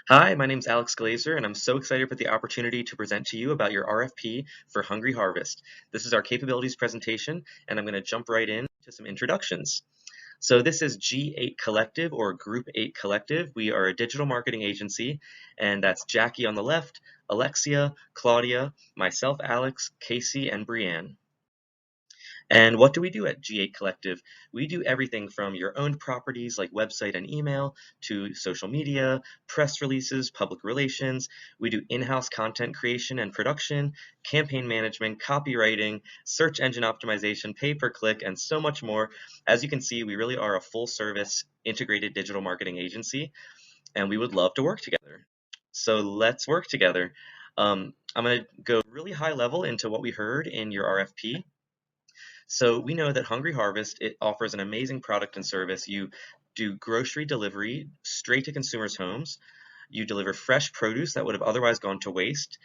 Hi, my name's Alex Glazer, and I'm so excited for the opportunity to present to you about your RFP for Hungry Harvest. This is our capabilities presentation, and I'm going to jump right in to some introductions. So this is G8 Collective or Group 8 Collective. We are a digital marketing agency, and that's Jackie on the left, Alexia, Claudia, myself, Alex, Casey, and Brianne. And what do we do at G8 Collective? We do everything from your owned properties like website and email to social media, press releases, public relations. We do in-house content creation and production, campaign management, copywriting, search engine optimization, pay-per-click, and so much more. As you can see, we really are a full-service integrated digital marketing agency, and we would love to work together. So let's work together. I'm going to go really high level into what we heard in your RFP. So we know that Hungry Harvest, it offers an amazing product and service. You do grocery delivery straight to consumers' homes. You deliver fresh produce that would have otherwise gone to waste.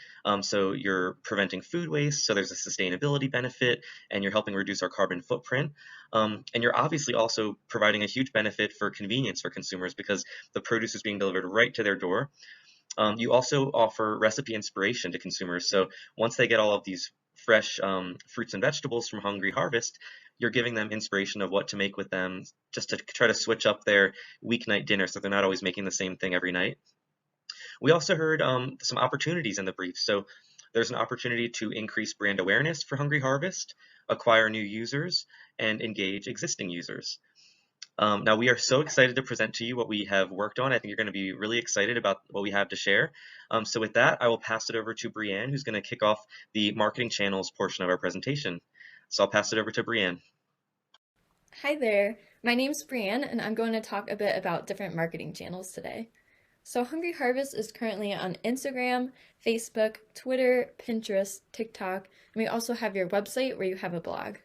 So you're preventing food waste, so there's a sustainability benefit, and you're helping reduce our carbon footprint. And you're obviously also providing a huge benefit for convenience for consumers because the produce is being delivered right to their door. You also offer recipe inspiration to consumers. So once they get all of these fresh fruits and vegetables from Hungry Harvest, you're giving them inspiration of what to make with them just to try to switch up their weeknight dinner so they're not always making the same thing every night. We also heard some opportunities in the brief. So there's an opportunity to increase brand awareness for Hungry Harvest, acquire new users, and engage existing users. Now, we are so excited to present to you what we have worked on. I think you're going to be really excited about what we have to share. So with that, I will pass it over to Brianne, who's going to kick off the marketing channels portion of our presentation. So I'll pass it over to Brianne. Hi there, my name's Brianne, and I'm going to talk a bit about different marketing channels today. So, Hungry Harvest is currently on Instagram, Facebook, Twitter, Pinterest, TikTok, and we also have your website where you have a blog.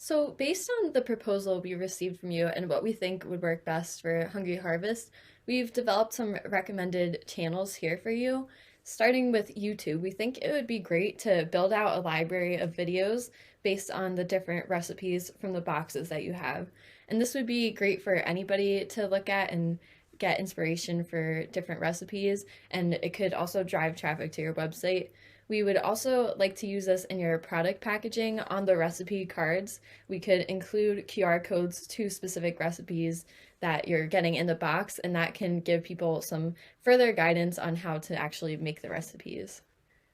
So, based on the proposal we received from you and what we think would work best for Hungry Harvest, we've developed some recommended channels here for you. Starting with YouTube, we think it would be great to build out a library of videos based on the different recipes from the boxes that you have. And this would be great for anybody to look at and get inspiration for different recipes, and it could also drive traffic to your website. We would also like to use this in your product packaging on the recipe cards. We could include QR codes to specific recipes that you're getting in the box, and that can give people some further guidance on how to actually make the recipes.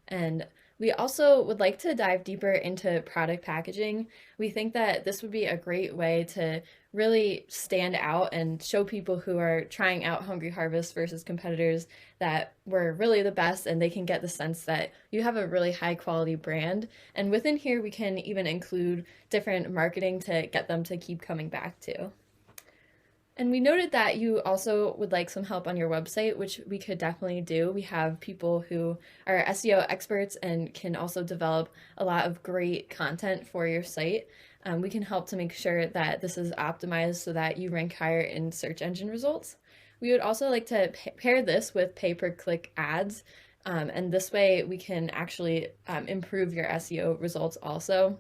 And we also would like to dive deeper into product packaging. We think that this would be a great way to really stand out and show people who are trying out Hungry Harvest versus competitors that we're really the best, and they can get the sense that you have a really high quality brand. And within here, we can even include different marketing to get them to keep coming back to. And we noted that you also would like some help on your website, which we could definitely do. We have people who are SEO experts and can also develop a lot of great content for your site. We can help to make sure that this is optimized so that you rank higher in search engine results. We would also like to pair this with pay-per-click ads, and this way we can actually improve your SEO results also.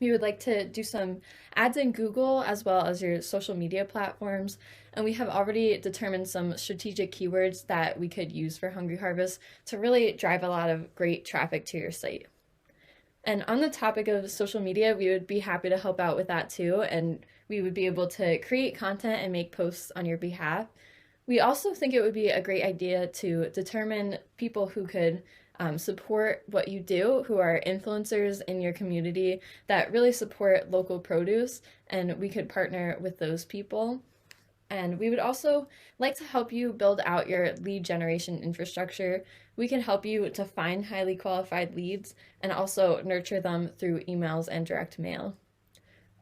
We would like to do some ads in Google as well as your social media platforms. And we have already determined some strategic keywords that we could use for Hungry Harvest to really drive a lot of great traffic to your site. And on the topic of social media, we would be happy to help out with that too. And we would be able to create content and make posts on your behalf. We also think it would be a great idea to determine people who could support what you do, who are influencers in your community that really support local produce, and we could partner with those people. And we would also like to help you build out your lead generation infrastructure. We can help you to find highly qualified leads and also nurture them through emails and direct mail.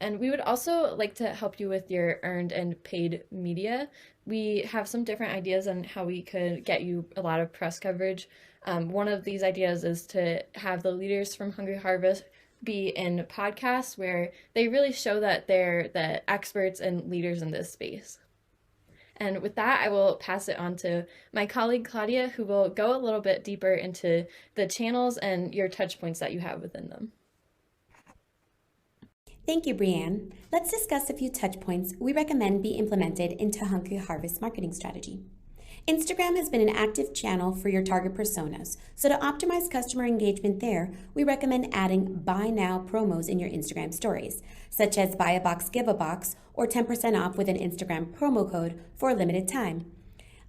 And we would also like to help you with your earned and paid media. We have some different ideas on how we could get you a lot of press coverage. One of these ideas is to have the leaders from Hungry Harvest be in podcasts where they really show that they're the experts and leaders in this space. And with that, I will pass it on to my colleague Claudia, who will go a little bit deeper into the channels and your touch points that you have within them. Thank you, Brianne. Let's discuss a few touch points we recommend be implemented into Hungry Harvest marketing strategy. Instagram has been an active channel for your target personas, so to optimize customer engagement there, we recommend adding buy now promos in your Instagram stories, such as buy a box, give a box, or 10% off with an Instagram promo code for a limited time.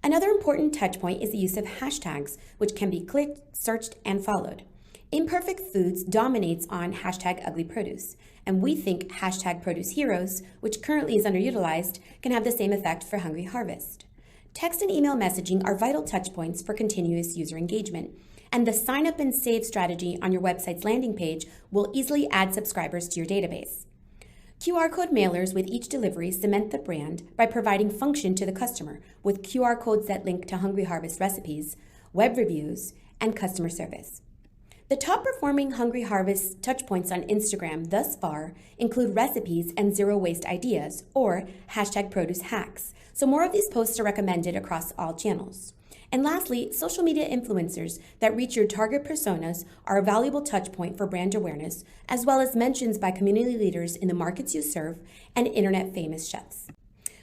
Another important touchpoint is the use of hashtags, which can be clicked, searched, and followed. Imperfect Foods dominates on hashtag ugly produce, and we think hashtag produce heroes, which currently is underutilized, can have the same effect for Hungry Harvest. Text and email messaging are vital touchpoints for continuous user engagement, and the sign up and save strategy on your website's landing page will easily add subscribers to your database. QR code mailers with each delivery cement the brand by providing function to the customer with QR codes that link to Hungry Harvest recipes, web reviews, and customer service. The top performing Hungry Harvest touchpoints on Instagram thus far include recipes and zero waste ideas, or hashtag produce hacks, so more of these posts are recommended across all channels. And lastly, social media influencers that reach your target personas are a valuable touchpoint for brand awareness, as well as mentions by community leaders in the markets you serve and internet famous chefs.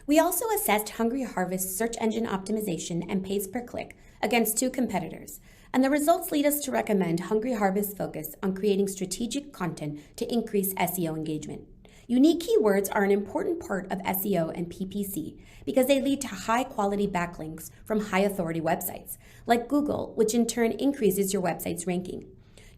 We also assessed Hungry Harvest search engine optimization and pays per click against 2 competitors, and the results lead us to recommend Hungry Harvest's focus on creating strategic content to increase SEO engagement. Unique keywords are an important part of SEO and PPC because they lead to high-quality backlinks from high-authority websites, like Google, which in turn increases your website's ranking.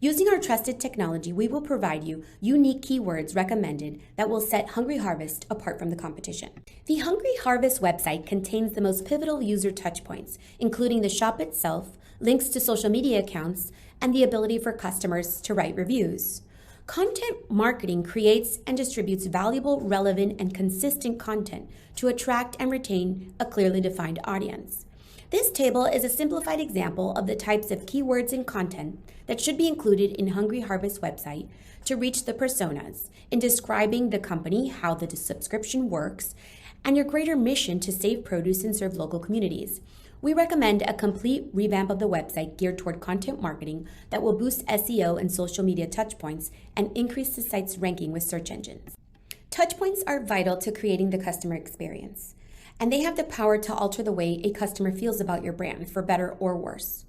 Using our trusted technology, we will provide you unique keywords recommended that will set Hungry Harvest apart from the competition. The Hungry Harvest website contains the most pivotal user touchpoints, including the shop itself, links to social media accounts, and the ability for customers to write reviews. Content marketing creates and distributes valuable, relevant, and consistent content to attract and retain a clearly defined audience. This table is a simplified example of the types of keywords and content that should be included in Hungry Harvest website to reach the personas in describing the company, how the subscription works, and your greater mission to save produce and serve local communities. We recommend a complete revamp of the website geared toward content marketing that will boost SEO and social media touchpoints and increase the site's ranking with search engines. Touchpoints are vital to creating the customer experience, and they have the power to alter the way a customer feels about your brand, for better or worse.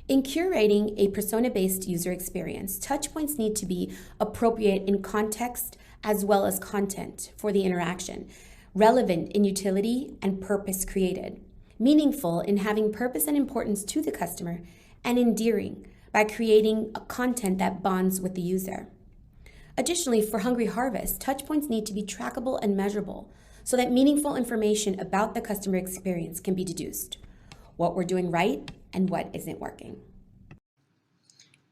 In curating a persona-based user experience, touchpoints need to be appropriate in context as well as content for the interaction, relevant in utility and purpose created, meaningful in having purpose and importance to the customer, and endearing by creating a content that bonds with the user. Additionally, for Hungry Harvest, touchpoints need to be trackable and measurable so that meaningful information about the customer experience can be deduced, what we're doing right and what isn't working.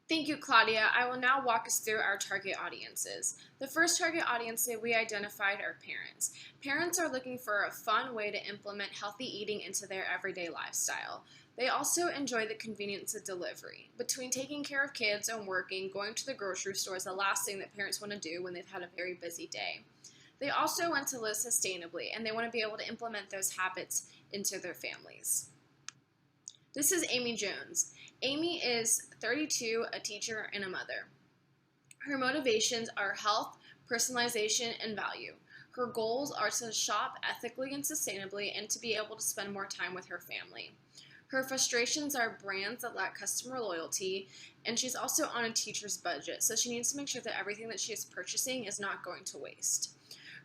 Thank you, Claudia. I will now walk us through our target audiences. The first target audience that we identified are parents. Parents are looking for a fun way to implement healthy eating into their everyday lifestyle. They also enjoy the convenience of delivery. Between taking care of kids and working, going to the grocery store is the last thing that parents want to do when they've had a very busy day. They also want to live sustainably, and they want to be able to implement those habits into their families. This is Amy Jones. Amy is 32, a teacher, and a mother. Her motivations are health, personalization, and value. Her goals are to shop ethically and sustainably and to be able to spend more time with her family. Her frustrations are brands that lack customer loyalty, and she's also on a teacher's budget, so she needs to make sure that everything that she is purchasing is not going to waste.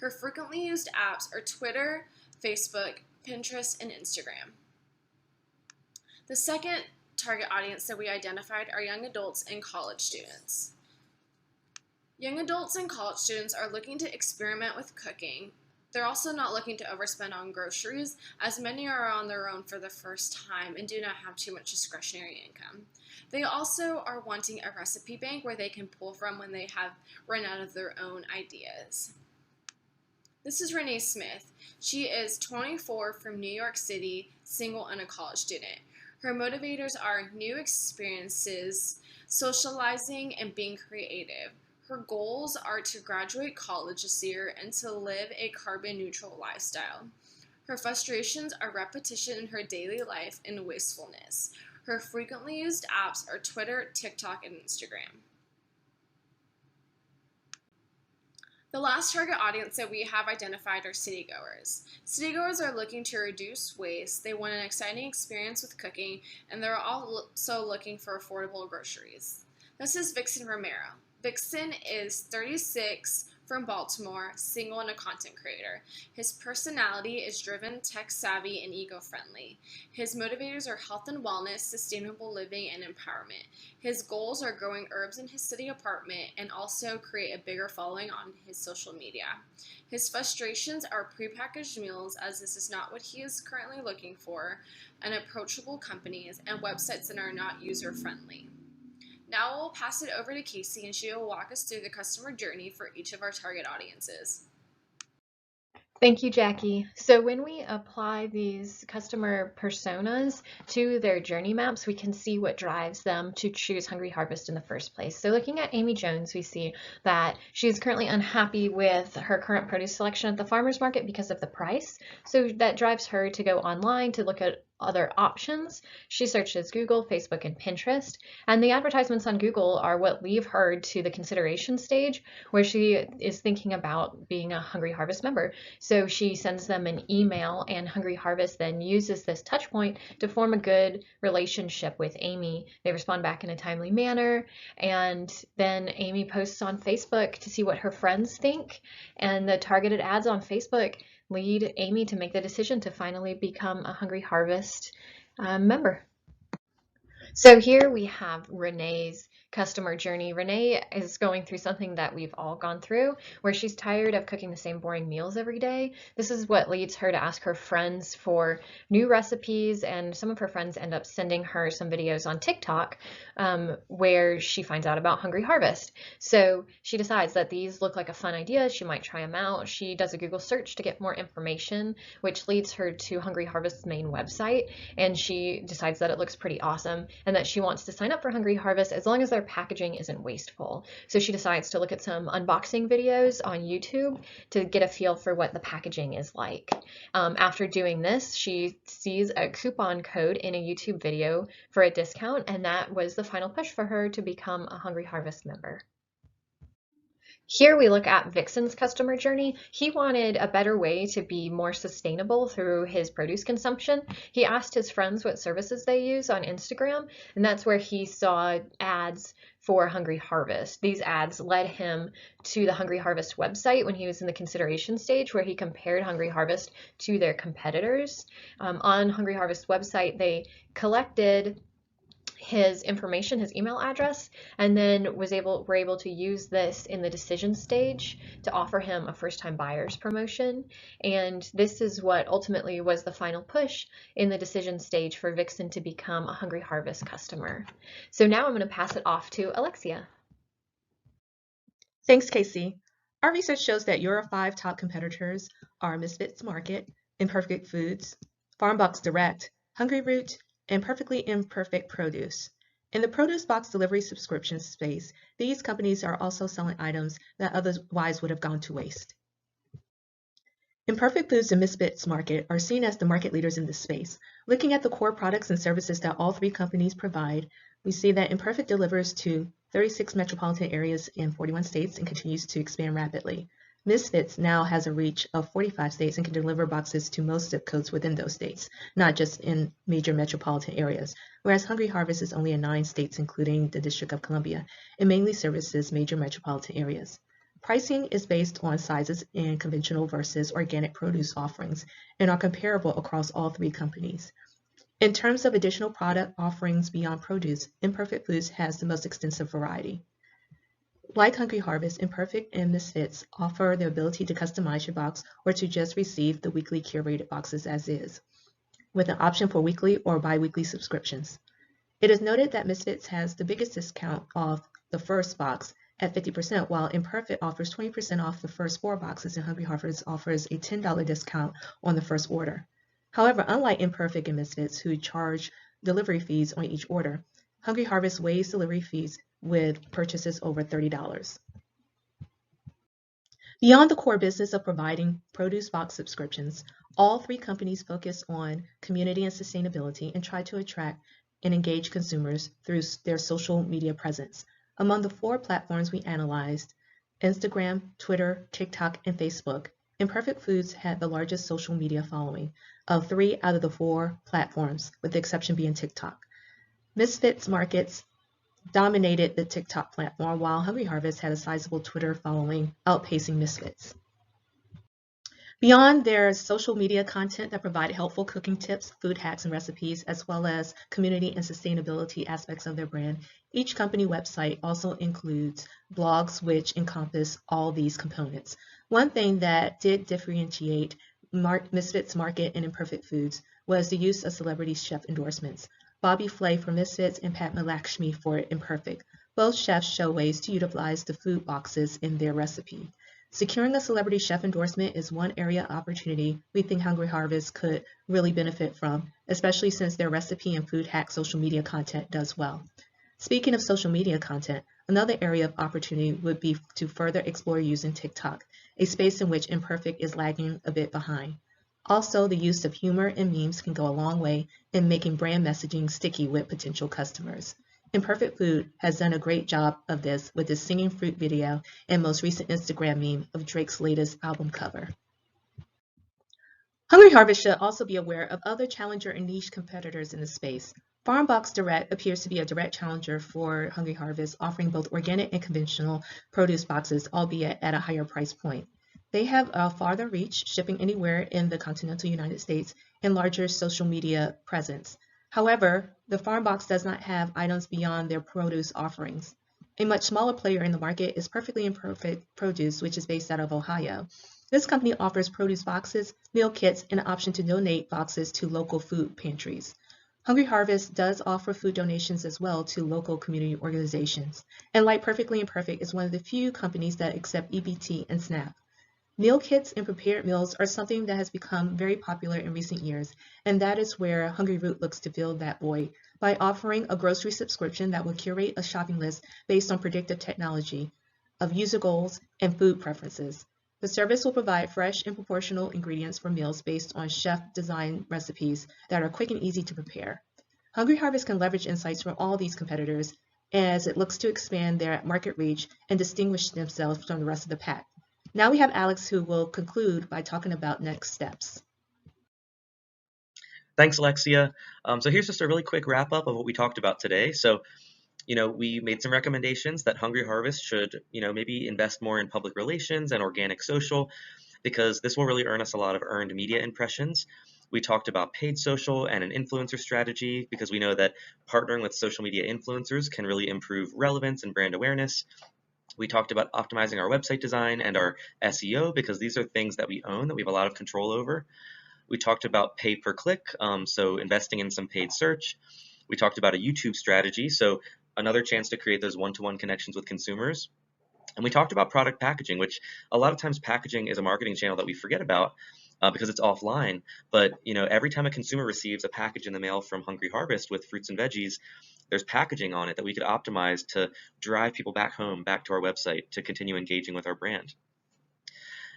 Her frequently used apps are Twitter, Facebook, Pinterest, and Instagram. The second target audience that we identified are young adults and college students. Young adults and college students are looking to experiment with cooking. They're also not looking to overspend on groceries, as many are on their own for the first time and do not have too much discretionary income. They also are wanting a recipe bank where they can pull from when they have run out of their own ideas. This is Renee Smith. She is 24 from New York City, single and a college student. Her motivators are new experiences, socializing, and being creative. Her goals are to graduate college this year and to live a carbon-neutral lifestyle. Her frustrations are repetition in her daily life and wastefulness. Her frequently used apps are Twitter, TikTok, and Instagram. The last target audience that we have identified are citygoers. Citygoers are looking to reduce waste, they want an exciting experience with cooking, and they're also looking for affordable groceries. This is Vixen Romero. Vixen is 36, from Baltimore, single and a content creator. His personality is driven, tech savvy, and eco friendly. His motivators are health and wellness, sustainable living, and empowerment. His goals are growing herbs in his city apartment and also create a bigger following on his social media. His frustrations are prepackaged meals, as this is not what he is currently looking for, and approachable companies and websites that are not user friendly. Now we'll pass it over to Casey and she will walk us through the customer journey for each of our target audiences. Thank you, Jackie. So when we apply these customer personas to their journey maps, we can see what drives them to choose Hungry Harvest in the first place. So looking at Amy Jones, we see that she's currently unhappy with her current produce selection at the farmer's market because of the price. So that drives her to go online to look at other options. She searches Google, Facebook, and Pinterest, and the advertisements on Google are what leave her to the consideration stage where she is thinking about being a Hungry Harvest member. So she sends them an email, and Hungry Harvest then uses this touch point to form a good relationship with Amy. They respond back in a timely manner, and then Amy posts on Facebook to see what her friends think, and the targeted ads on Facebook lead Amy to make the decision to finally become a Hungry Harvest member. So here we have Renee's customer journey. Renee is going through something that we've all gone through, where she's tired of cooking the same boring meals every day. This is what leads her to ask her friends for new recipes, and some of her friends end up sending her some videos on TikTok where she finds out about Hungry Harvest. So she decides that these look like a fun idea. She might try them out. She does a Google search to get more information, which leads her to Hungry Harvest's main website, and she decides that it looks pretty awesome and that she wants to sign up for Hungry Harvest as long as their packaging isn't wasteful. So she decides to look at some unboxing videos on YouTube to get a feel for what the packaging is like. After doing this, she sees a coupon code in a YouTube video for a discount, and that was the final push for her to become a Hungry Harvest member. Here we look at Vixen's customer journey. He wanted a better way to be more sustainable through his produce consumption. He asked his friends what services they use on Instagram, and that's where he saw ads for Hungry Harvest. These ads led him to the Hungry Harvest website when he was in the consideration stage, where he compared Hungry Harvest to their competitors. On Hungry Harvest website, they collected his information, his email address, and then were able to use this in the decision stage to offer him a first-time buyer's promotion. And this is what ultimately was the final push in the decision stage for Vixen to become a Hungry Harvest customer. So now I'm going to pass it off to Alexia. Thanks, Casey. Our research shows that your 5 top competitors are Misfits Market, Imperfect Foods, Farmbox Direct, Hungry Root, and Perfectly Imperfect Produce. In the produce box delivery subscription space, these companies are also selling items that otherwise would have gone to waste. Imperfect Foods and Misfits Market are seen as the market leaders in this space. Looking at the core products and services that all 3 companies provide, we see that Imperfect delivers to 36 metropolitan areas in 41 states and continues to expand rapidly. Misfits now has a reach of 45 states and can deliver boxes to most zip codes within those states, not just in major metropolitan areas, whereas Hungry Harvest is only in 9 states, including the District of Columbia, and mainly services major metropolitan areas. Pricing is based on sizes and conventional versus organic produce offerings and are comparable across all 3 companies. In terms of additional product offerings beyond produce, Imperfect Foods has the most extensive variety. Like Hungry Harvest, Imperfect and Misfits offer the ability to customize your box or to just receive the weekly curated boxes as is, with an option for weekly or bi-weekly subscriptions. It is noted that Misfits has the biggest discount off the first box at 50%, while Imperfect offers 20% off the first 4 boxes and Hungry Harvest offers a $10 discount on the first order. However, unlike Imperfect and Misfits, who charge delivery fees on each order, Hungry Harvest waives delivery fees with purchases over $30. Beyond the core business of providing produce box subscriptions, all 3 companies focus on community and sustainability and try to attract and engage consumers through their social media presence. Among the 4 platforms we analyzed, Instagram, Twitter, TikTok, and Facebook, Imperfect Foods had the largest social media following of 3 out of the 4 platforms, with the exception being TikTok. Misfits Markets dominated the TikTok platform, while Hungry Harvest had a sizable Twitter following, outpacing Misfits. Beyond their social media content that provide helpful cooking tips, food hacks, and recipes, as well as community and sustainability aspects of their brand, each company website also includes blogs which encompass all these components. One thing that did differentiate Misfits Market and Imperfect Foods was the use of celebrity chef endorsements. Bobby Flay for Misfits and Pat Lakshmi for Imperfect. Both chefs show ways to utilize the food boxes in their recipe. Securing a celebrity chef endorsement is one area of opportunity we think Hungry Harvest could really benefit from, especially since their recipe and food hack social media content does well. Speaking of social media content, another area of opportunity would be to further explore using TikTok, a space in which Imperfect is lagging a bit behind. Also, the use of humor and memes can go a long way in making brand messaging sticky with potential customers. Imperfect Food has done a great job of this with its singing fruit video and most recent Instagram meme of Drake's latest album cover. Hungry Harvest should also be aware of other challenger and niche competitors in the space. Farmbox Direct appears to be a direct challenger for Hungry Harvest, offering both organic and conventional produce boxes, albeit at a higher price point. They have a farther reach, shipping anywhere in the continental United States, and larger social media presence. However, the farm box does not have items beyond their produce offerings. A much smaller player in the market is Perfectly Imperfect Produce, which is based out of Ohio. This company offers produce boxes, meal kits, and an option to donate boxes to local food pantries. Hungry Harvest does offer food donations as well to local community organizations, and like Perfectly Imperfect is one of the few companies that accept EBT and SNAP. Meal kits and prepared meals are something that has become very popular in recent years, and that is where Hungry Root looks to fill that void by offering a grocery subscription that will curate a shopping list based on predictive technology of user goals and food preferences. The service will provide fresh and proportional ingredients for meals based on chef-designed recipes that are quick and easy to prepare. Hungry Harvest can leverage insights from all these competitors as it looks to expand their market reach and distinguish themselves from the rest of the pack. Now we have Alex, who will conclude by talking about next steps. Thanks, Alexia. So here's just a really quick wrap up of what we talked about today. So, we made some recommendations that Hungry Harvest should, maybe invest more in public relations and organic social, because this will really earn us a lot of earned media impressions. We talked about paid social and an influencer strategy, because we know that partnering with social media influencers can really improve relevance and brand awareness. We talked about optimizing our website design and our SEO, because these are things that we own, that we have a lot of control over. We talked about pay per click, so investing in some paid search. We talked about a YouTube strategy, so another chance to create those one-to-one connections with consumers. And we talked about product packaging, which a lot of times packaging is a marketing channel that we forget about because it's offline. But every time a consumer receives a package in the mail from Hungry Harvest with fruits and veggies, there's packaging on it that we could optimize to drive people back home, back to our website to continue engaging with our brand.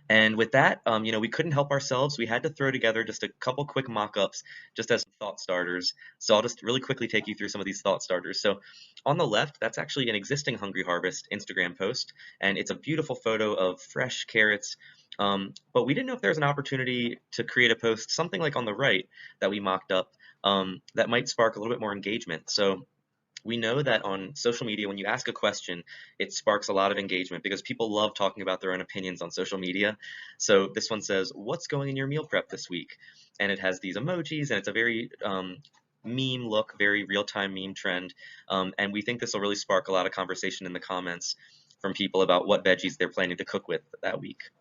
And with that, we couldn't help ourselves. We had to throw together just a couple quick mock-ups just as thought starters. So I'll just really quickly take you through some of these thought starters. So on the left, that's actually an existing Hungry Harvest Instagram post, and it's a beautiful photo of fresh carrots. But we didn't know if there was an opportunity to create a post, something like on the right that we mocked up, that might spark a little bit more engagement. So we know that on social media, when you ask a question, it sparks a lot of engagement because people love talking about their own opinions on social media. So this one says, "What's going in your meal prep this week?" And it has these emojis, and it's a very meme look, very real-time meme trend. And we think this will really spark a lot of conversation in the comments from people about what veggies they're planning to cook with that week.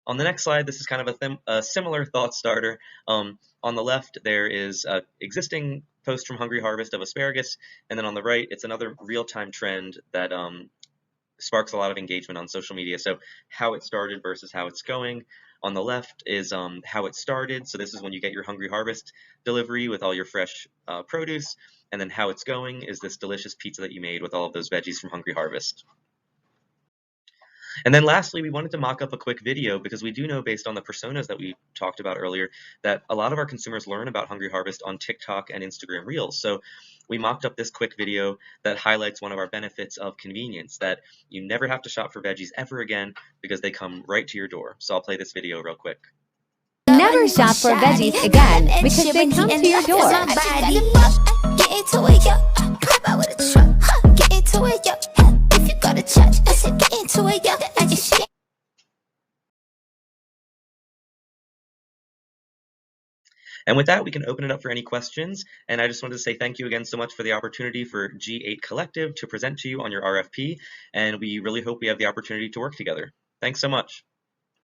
On the next slide, this is kind of a similar thought starter. On the left, there is an existing post from Hungry Harvest of asparagus, and then on the right, it's another real-time trend that sparks a lot of engagement on social media. So how it started versus how it's going. On the left is how it started. So this is when you get your Hungry Harvest delivery with all your fresh produce, and then how it's going is this delicious pizza that you made with all of those veggies from Hungry Harvest. And then lastly, we wanted to mock up a quick video because we do know, based on the personas that we talked about earlier, that a lot of our consumers learn about Hungry Harvest on TikTok and Instagram Reels. So we mocked up this quick video that highlights one of our benefits of convenience, that you never have to shop for veggies ever again because they come right to your door. So I'll play this video real quick. Never shop for veggies again because they come to your door. Get into it, yo. Pop out with a truck. Get into it, yo. If you go to church, I said get into it, yo. I just And with that, we can open it up for any questions. And I just wanted to say thank you again so much for the opportunity for G8 Collective to present to you on your RFP. And we really hope we have the opportunity to work together. Thanks so much.